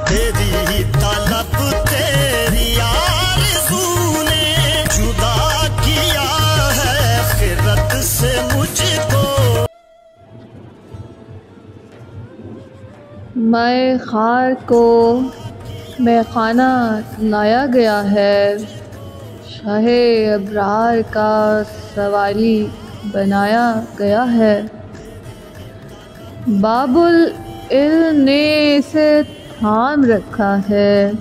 تیری طلب تیری آرزو نے جدا کیا ہے خرد سے مجھ کو۔ مائے خار کو میں خانہ لایا گیا ہے، شاہ ابرار کا سوالی بنایا گیا ہے۔ باب العلم نے اسے تھام رکھا ہے،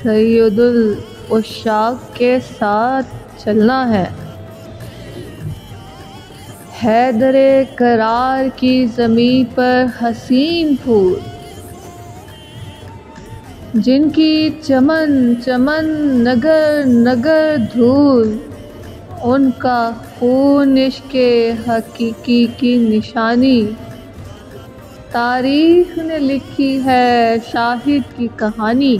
سید العشاق کے ساتھ چلنا ہے۔ حیدر کرار کی زمیں پر حسین پھول، جن کی چمن چمن نگر نگر دھول، ان کا خون عشق حقیقی کی نشانی۔ تاریخ نے لکھی ہے شاہد کی کہانی،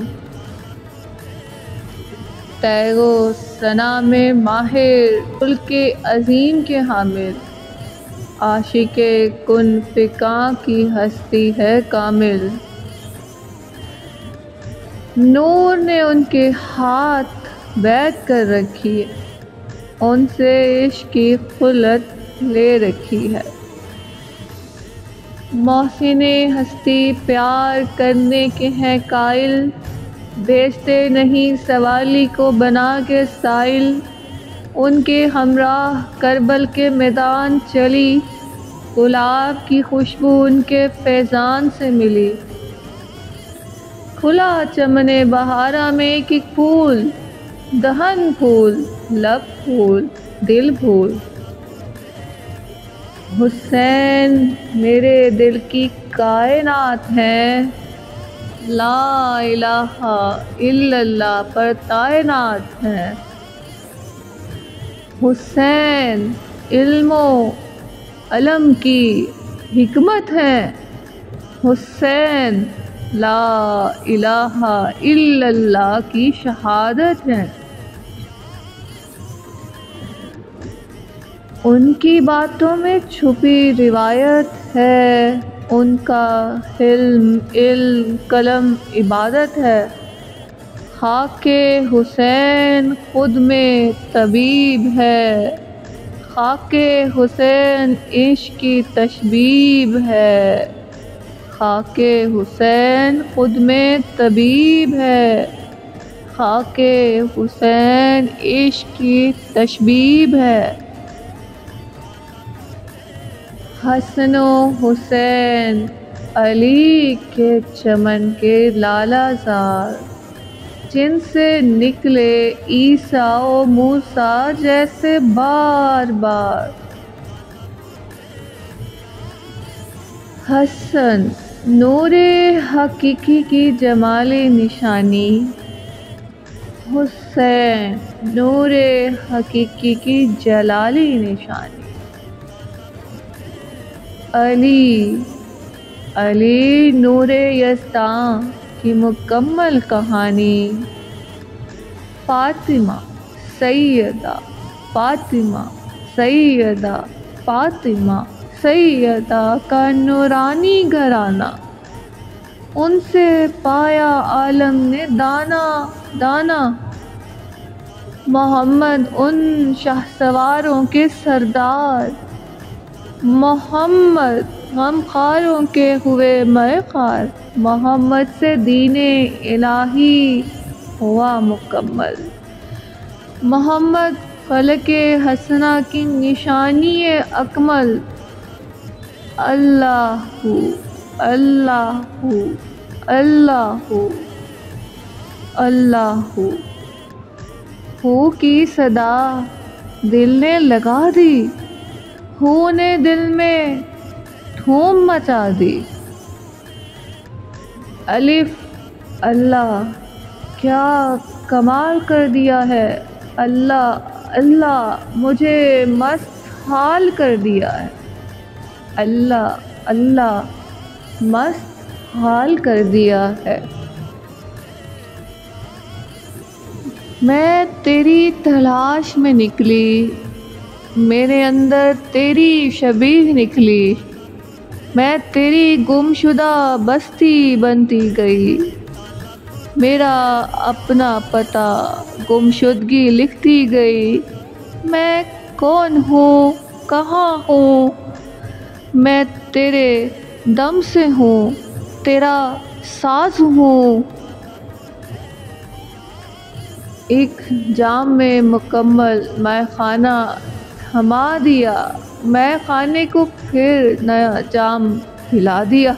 تیغ و ثنا میں ماہر ملک عظیم کے حامل، عاشق کن فکاں کی ہستی ہے کامل۔ نور نے ان کے ہاتھ بیعت کر رکھی، ان سے عشق کی خلعت لے رکھی ہے۔ محسن ہستی پیار کرنے کے ہیں قائل، بیچتے نہیں سوالی کو بنا کے سائل۔ ان کے ہمراہ کربل کے میدان چلی، گلاب کی خوشبو ان کے فیضان سے ملی۔ کھلا چمن بہارا میں ایک ایک پھول، دہن پھول لب پھول دل پھول۔ حسین میرے دل کی کائنات ہیں، لا الہ الا اللہ پر تعینات ہیں۔ حسین علم و علم کی حکمت ہیں، حسین لا الہ الا اللہ کی شہادت ہیں۔ ان کی باتوں میں چھپی روایت ہے، ان کا حلم علم قلم عبادت ہے۔ خاک حسین خود میں طبیب ہے، خاک حسین عشق کی تشبیب ہے۔ خاک حسین خود میں طبیب ہے، خاک حسین عشق کی تشبیب ہے۔ حسن و حسین علی کے چمن کے لالا زار، جن سے نکلے عیسیٰ و موسیٰ جیسے بار بار۔ حسن نور حقیقی کی جمالی نشانی، حسین نور حقیقی کی جلالی نشانی۔ علی نور یزداں کی مکمل کہانی۔ فاطمہ سیدہ فاطمہ سیدہ فاطمہ سیدہ کا نورانی گھرانہ، ان سے پایا عالم نے دانا دانا۔ محمد ان شہسواروں کے سردار، محمد غم خاروں کے ہوئے مئے خار۔ محمد سے دین الہی ہوا مکمل، محمد خلق حسنہ کی نشانی اکمل۔ اللہ اللہ اللہ اللہ ہو کی صدا دل نے لگا دی، ہو نے دل میں دھوم مچا دی۔ الف اللہ کیا کمال کر دیا ہے، اللہ اللہ مجھے مست حال کر دیا ہے، اللہ اللہ مست حال کر دیا ہے۔ میں تیری تلاش میں نکلی، میرے اندر تیری شبیہ نکلی، میں تیری گم شدہ بستی بنتی گئی، میرا اپنا پتہ گمشدگی لکھتی گئی، میں کون ہوں، کہاں ہوں، میں تیرے دم سے ہوں، تیرا ساز ہوں۔ ایک جام میں مکمل مے خانہ تھما دیا، مے خانے کو پھر نیا جام پلا دیا۔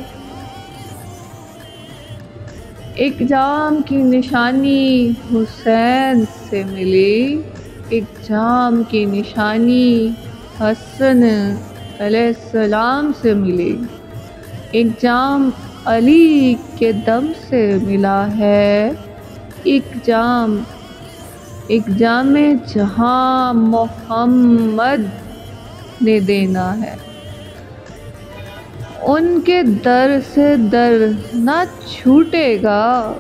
ایک جام کی نشانی حسین سے ملی، ایک جام کی نشانی حسن علیہ السلام سے ملی، ایک جام علی کے دم سے ملا ہے، ایک جام جہاں محمد نے دینا ہے۔ ان کے در سے در نہ چھوٹے گا،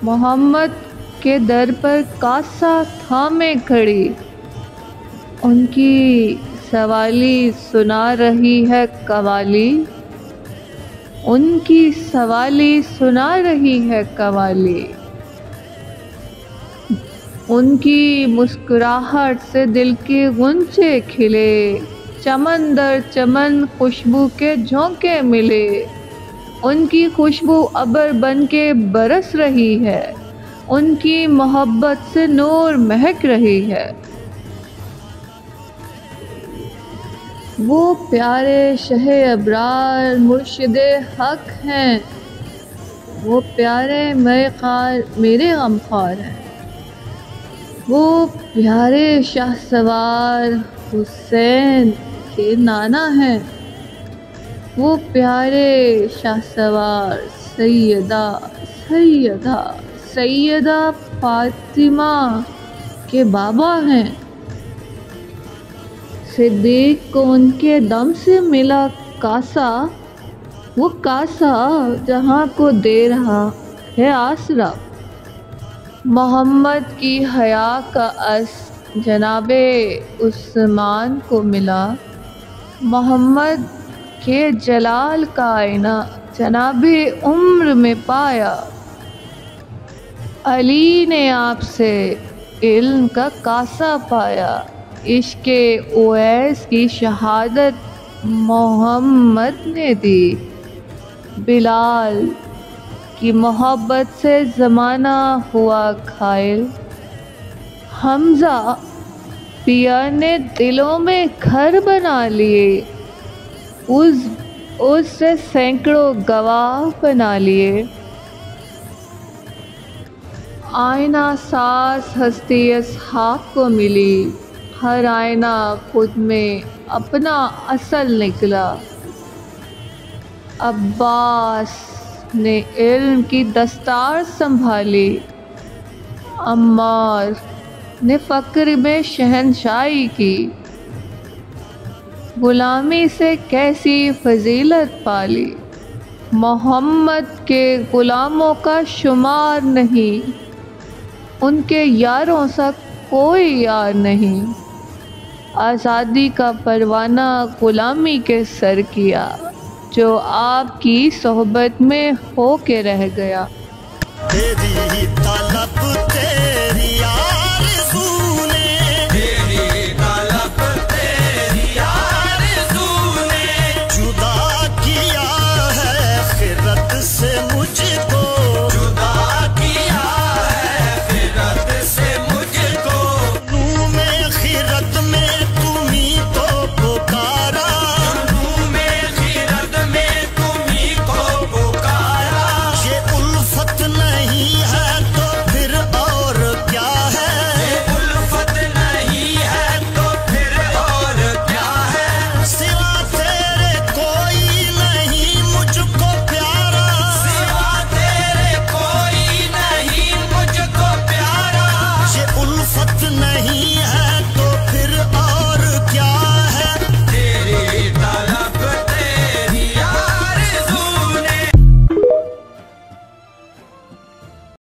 محمد کے در پر کاسہ تھامے کھڑی، ان کی سوالی سنا رہی ہے قوالی، ان کی سوالی سنا رہی ہے قوالی، ان کی مسکراہٹ سے دل کے غنچے کھلے، چمن در چمن خوشبو کے جھونکے ملے، ان کی خوشبو ابر بن کے برس رہی ہے، ان کی محبت سے نور مہک رہی ہے۔ وہ پیارے شہ ابرار مرشد حق ہیں، وہ پیارے میرے غمخوار ہیں، وہ پیارے شاہ سوار حسین کے نانا ہیں، وہ پیارے شاہ سوار سیدہ فاطمہ کے بابا ہیں۔ صدیق کو ان کے دم سے ملا کاسہ، وہ کاسہ جہاں کو دے رہا ہے آسرا۔ محمد کی حیا کا اثر جناب عثمان کو ملا، محمد کے جلال کا آئینہ جناب عمر میں پایا، علی نے آپ سے علم کا کاسہ پایا، عشق اویس کی شہادت محمد نے دی، بلال کی محبت سے زمانہ ہوا گھائل، حمزہ پیا نے دلوں میں گھر بنا لیے، اس سے سینکڑوں گواہ بنا لیے۔ آئینہ ساز ہستی اسحاق کو ملی، ہر آئینہ خود میں اپنا اصل نکلا، عباس نے علم کی دستار سنبھالی، عمار نے فقر میں شہنشاہی کی، غلامی سے کیسی فضیلت پالی، محمد کے غلاموں کا شمار نہیں، ان کے یاروں سا کوئی یار نہیں، آزادی کا پروانہ غلامی کے سر کیا، جو آپ کی صحبت میں ہو کے رہ گیا۔ تیری طلب تیری آرزو نے، تیری طلب تیری آرزو نے جدا کیا ہے خرد سے مجھ کو۔